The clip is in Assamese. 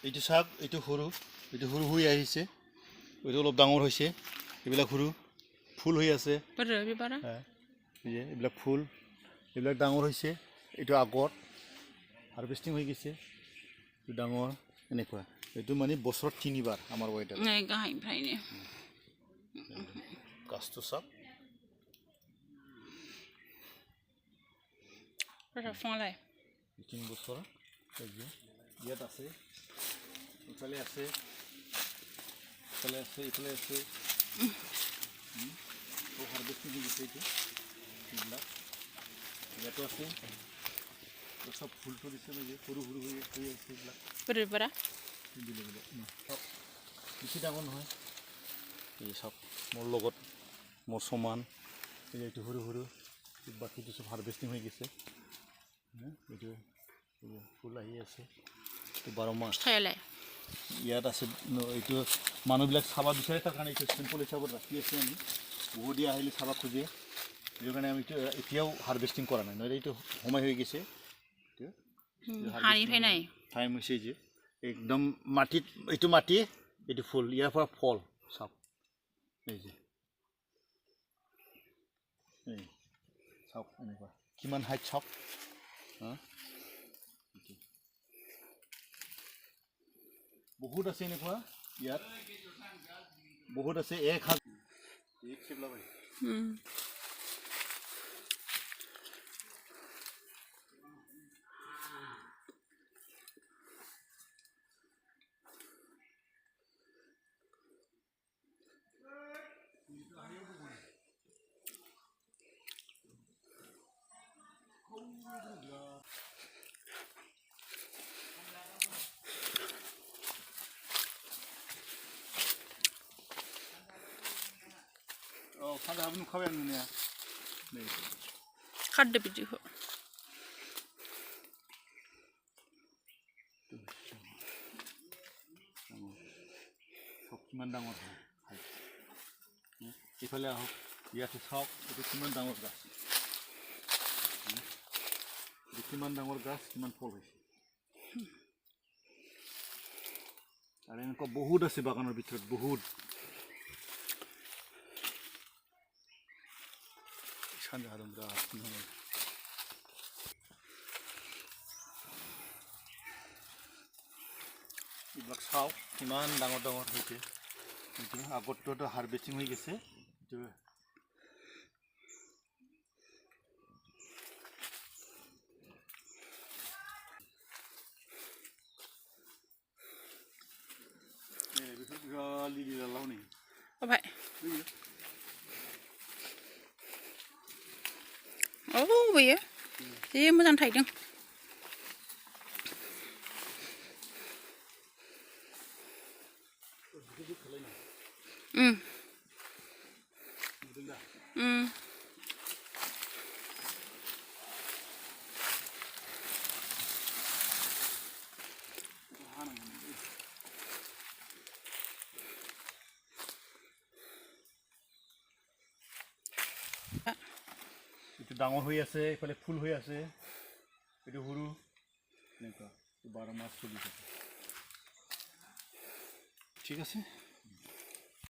এইটো চাওক, এইটো সৰু হৈ আহিছে, এইটো অলপ ডাঙৰ হৈছে, এইবিলাক সৰু ফুল হৈ আছে, এইবিলাক ফুল, এইবিলাক ডাঙৰ হৈছে, এইটো আগত হাৰ্ভেষ্টিং হৈ গৈছে, এইটো ডাঙৰ এনেকুৱা। এইটো মানে বছৰত 3 বাৰ আমাৰ ৱেডাৰ। গাছটো চাওক, বছৰ ইয়াত আছে, ইফালে আছে, ইফালে আছে, হাৰ্ভেষ্টিং হৈ গৈছে এইটো, এইবিলাক ইয়াতো আছে, চব ফুলটো দিছে, সৰু হৈ আছে এইবিলাক বেছি ডাঙৰ নহয়। এই চব মোৰ লগত মোৰ সমান, এইটো সৰু বাকীটো চব হাৰ্ভেষ্টিং হৈ গৈছে। এইটো ফুল আহি আছে, 12 মাহ ইয়াত আছে। এইটো মানুহবিলাক চাব বিচাৰে, তাৰ কাৰণে এইটো চিম্পল হিচাপত ৰাখি আছে। আমি বহুত দিয়া আহিলে চাব খোজে, সেইটো কাৰণে আমি এতিয়াও হাৰ্ভেষ্টিং কৰা নাই, নহ'লে এইটো সময় হৈ গৈছে। টাইম হৈছে যে একদম মাটিত, এইটো মাটি, এইটো ফুল, ইয়াৰ পৰা ফল চাওক, এই যে চাওক এনেকুৱা কিমান হাইট চাওক। বহুত আছে এনেকুৱা, ইয়াত বহুত আছে, 1,000 খাদ্য আপনি খাবেন না খাদ্য বিধি হোক কিমান ডাঙৰ হয়, এইফালে আহক, ইয়াতে চাওক, এইটো কিমান ডাঙৰ গাছ, কিমান ডাঙৰ গাছ, কিমান ফল হৈছে। আৰু এনেকুৱা বহুত আছে বাগানৰ ভিতৰত, বহুত। এইবিলাক চাওক কিমান ডাঙৰ হৈছে, এইটো আগতটো হাৰ্ভেষ্টিং হৈ গৈছে, এইটো बेयो जि मोजां थायदों। এইটো ডাঙৰ হৈ আছে, এইফালে ফুল হৈ আছে, এইটো সৰু, এনেকুৱা 12 মাহ চলি থাকে। ঠিক আছে।